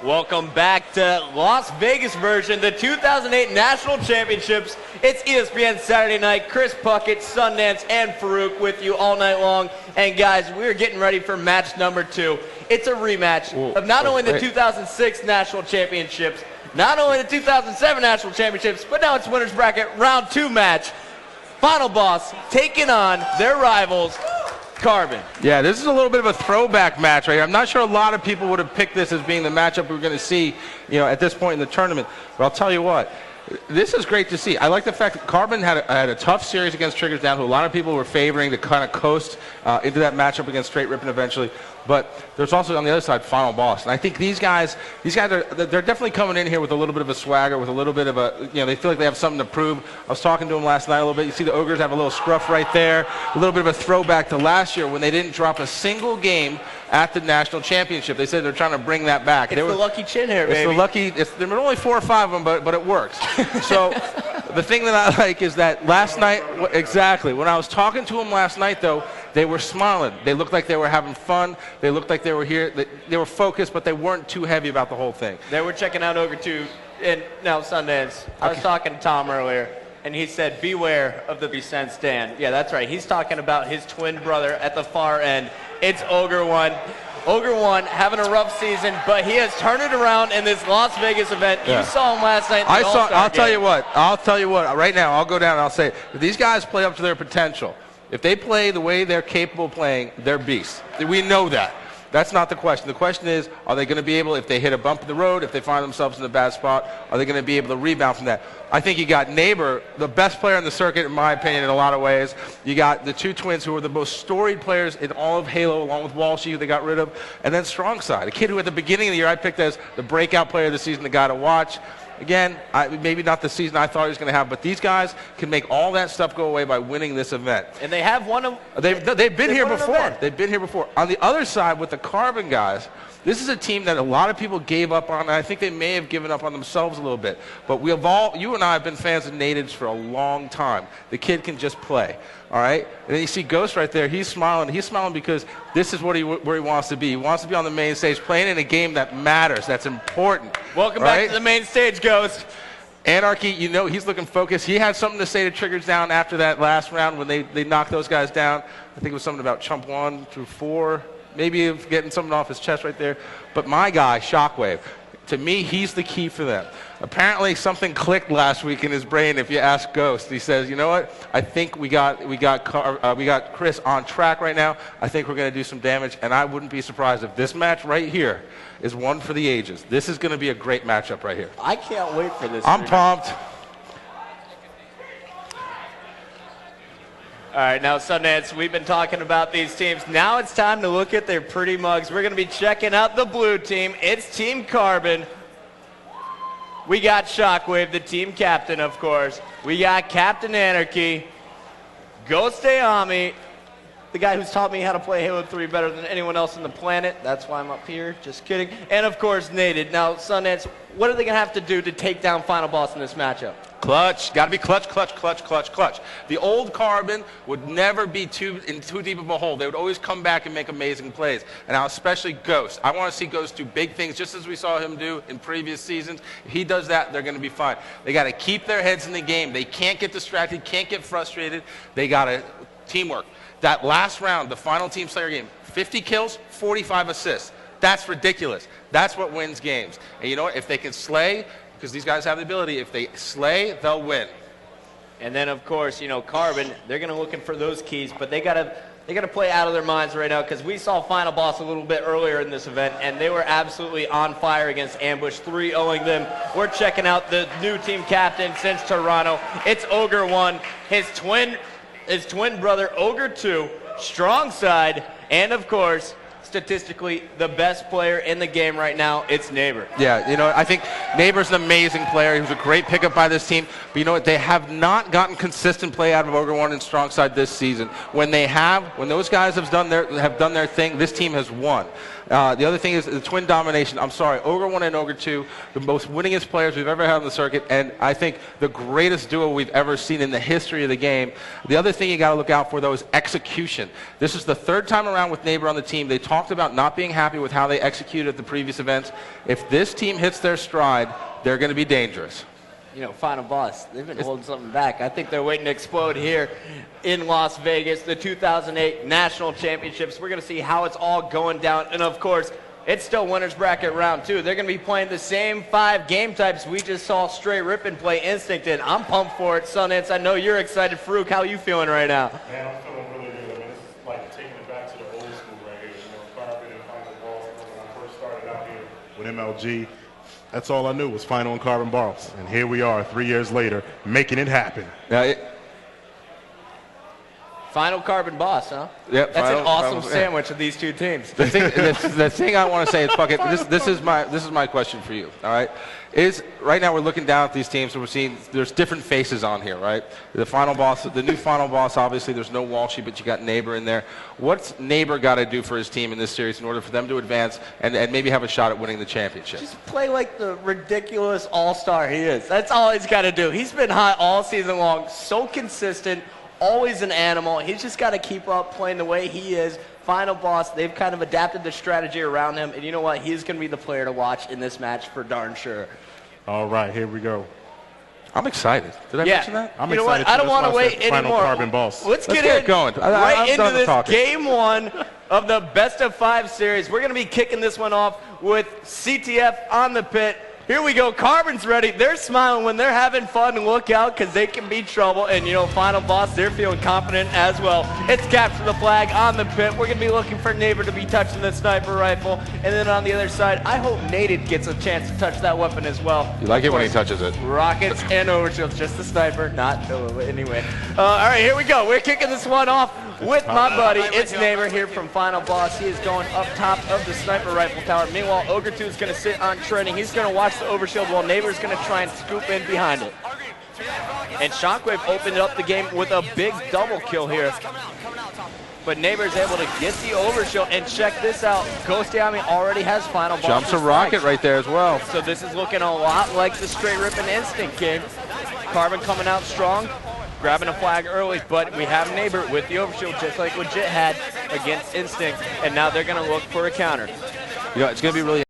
Welcome back to Las Vegas version, the 2008 National Championships. It's ESPN Saturday night. Chris Puckett, Sundance, and Farouk with you all night long. And guys, we're getting ready for match number 2. It's a rematch of not only the 2006 National Championships, not only the 2007 National Championships, but now it's winner's bracket round 2 match. Final boss taking on their rivals, Carbon. Yeah, this is a little bit of a throwback match right here. I'm not sure a lot of people would have picked this as being the matchup we're going to see, at this point in the tournament. But I'll tell you what, this is great to see. I like the fact that Carbon had a tough series against Triggers Down, who a lot of people were favoring to kind of coast into that matchup against Straight Rippin' eventually. But there's also on the other side Final Boss, and I think these guys they're definitely coming in here with a little bit of a swagger, with a little bit of a they feel like they have something to prove. I was talking to them last night a little bit. You see the Ogres have a little scruff right there, a little bit of a throwback to last year when they didn't drop a single game at the national championship. They said they're trying to bring that back. It's the lucky chin hair, baby. There were only 4 or 5 of them, but it works. So the thing that I like is that last night, exactly, when I was talking to them last night, though, they were smiling. They looked like they were having fun. They looked like they were here. They were focused, but they weren't too heavy about the whole thing. They were checking out Ogre 2 and now Sundance. I was talking to Tom earlier, and he said, beware of the % stand. Yeah, that's right. He's talking about his twin brother at the far end. It's Ogre 1. Ogre 1 having a rough season, but he has turned it around in this Las Vegas event. Yeah. You saw him last night in the All-Star game. I'll tell you what. Right now, I'll go down and I'll say, if these guys play up to their potential, if they play the way they're capable of playing, they're beasts. We know that. That's not the question. The question is, are they going to be able, if they hit a bump in the road, if they find themselves in a bad spot, are they going to be able to rebound from that? I think you got Neighbor, the best player in the circuit, in my opinion, in a lot of ways. You got the 2 twins who are the most storied players in all of Halo, along with Walshy, who they got rid of, and then Strongside, a kid who at the beginning of the year I picked as the breakout player of the season, the guy to watch. Again, maybe not the season I thought he was going to have, but these guys can make all that stuff go away by winning this event. And they have won them. They've been here before. They've been here before. On the other side, with the Carbon guys, this is a team that a lot of people gave up on, and I think they may have given up on themselves a little bit. But you and I have been fans of Nadeds for a long time. The kid can just play, all right? And then you see Ghost right there. He's smiling. He's smiling because this is where he wants to be. He wants to be on the main stage, playing in a game that matters, that's important. Welcome back to the main stage, Ghost. Anarchy, he's looking focused. He had something to say to Triggers Down after that last round when they knocked those guys down. I think it was something about chump 1 through 4. Maybe getting something off his chest right there. But my guy, Shockwave, to me, he's the key for them. Apparently, something clicked last week in his brain. If you ask Ghost, he says, "You know what? I think we got Chris on track right now. I think we're going to do some damage, and I wouldn't be surprised if this match right here is one for the ages. This is going to be a great matchup right here. I can't wait for this. I'm pumped." All right, now Sundance, we've been talking about these teams. Now it's time to look at their pretty mugs. We're going to be checking out the blue team. It's Team Carbon. We got Shockwave, the team captain, of course. We got Captain Anarchy, Ghostayame, the guy who's taught me how to play Halo 3 better than anyone else on the planet. That's why I'm up here, just kidding. And, of course, Naded. Now, Sundance, what are they going to have to do to take down Final Boss in this matchup? Clutch. Got to be clutch, clutch, clutch, clutch, clutch. The old Carbon would never be in too deep of a hole. They would always come back and make amazing plays. And now especially Ghost. I want to see Ghost do big things just as we saw him do in previous seasons. If he does that, they're going to be fine. They got to keep their heads in the game. They can't get distracted, can't get frustrated. They got to teamwork. That last round, the final Team Slayer game, 50 kills, 45 assists. That's ridiculous. That's what wins games. And you know what? If they can slay, because these guys have the ability, if they slay, they'll win. And then, of course, Carbon, they're going to looking for those keys, but they got to play out of their minds right now because we saw Final Boss a little bit earlier in this event, and they were absolutely on fire against Ambush, 3-0ing them. We're checking out the new team captain since Toronto. It's Ogre 1, his twin brother, Ogre 2, Strongside, and, of course, statistically the best player in the game right now, it's Neighbor. Yeah, I think Neighbor's an amazing player. He was a great pickup by this team. But you know what? They have not gotten consistent play out of Ogre 1 and Strongside this season. When those guys have done their thing, this team has won. The other thing is the twin domination. I'm sorry, Ogre 1 and Ogre 2, the most winningest players we've ever had on the circuit, and I think the greatest duo we've ever seen in the history of the game. The other thing you got to look out for, though, is execution. This is the third time around with Neighbor on the team. They talked about not being happy with how they executed at the previous events. If this team hits their stride, they're going to be dangerous. You know, Final Boss, they've been holding something back. I think they're waiting to explode here in Las Vegas, the 2008 National Championships. We're going to see how it's all going down. And, of course, it's still winner's bracket round 2. They're going to be playing the same 5 game types we just saw Straight Rippin' play Instinct in. I'm pumped for it, Sundance. I know you're excited. Farouk, how are you feeling right now? Man, I'm feeling really good. I mean, this is like taking it back to the old school right here. You know, Carbon and Final Balls. When I first started out here with MLG, that's all I knew was Final and Carbon Balls. And here we are 3 years later, making it happen. Final Carbon Boss, huh? Yep, That's final, an awesome final, sandwich of these two teams. The thing I want to say is, fuck it. This is my question for you. All right, is right now we're looking down at these teams and we're seeing there's different faces on here, right? The final boss, the new final boss. Obviously, there's no Walshy, but you got Neighbor in there. What's Neighbor got to do for his team in this series in order for them to advance and maybe have a shot at winning the championship? Just play like the ridiculous all-star he is. That's all he's got to do. He's been hot all season long, so consistent. Always an animal. He's just got to keep up playing the way he is. Final Boss, they've kind of adapted the strategy around him. And you know what? He's going to be the player to watch in this match for darn sure. All right, here we go. I'm excited. Did I mention that? I'm you know excited what? I don't want to wait wait Final anymore. Carbon Balls. Let's get it going. Right into this talking. game 1 of the best of 5 series. We're going to be kicking this one off with CTF on the pit. Here we go. Carbon's ready. They're smiling when they're having fun. Look out, because they can be trouble. And, you know, Final Boss, they're feeling confident as well. It's capture the flag on the pit. We're going to be looking for Neighbor to be touching the sniper rifle. And then on the other side, I hope Naded gets a chance to touch that weapon as well. You like it when he touches it. Rockets and overshields. Just the sniper, not anyway. All right, here we go. We're kicking this one off with my buddy. It's Neighbor here from Final Boss. He is going up top of the sniper rifle tower. Meanwhile, Ogre 2 is going to sit on training. He's going to watch the overshield while Neighbor's going to try and scoop in behind it. And Shockwave opened up the game with a big double kill here. But Neighbor's able to get the overshield, and check this out. Ghostayame already has Final Boss. Jumps a rocket right there as well. So this is looking a lot like the Straight Rippin' Instinct game. Carbon coming out strong, grabbing a flag early, but we have Neighbor with the overshield just like what Jit had against Instinct, and now they're going to look for a counter. You know, it's going to be really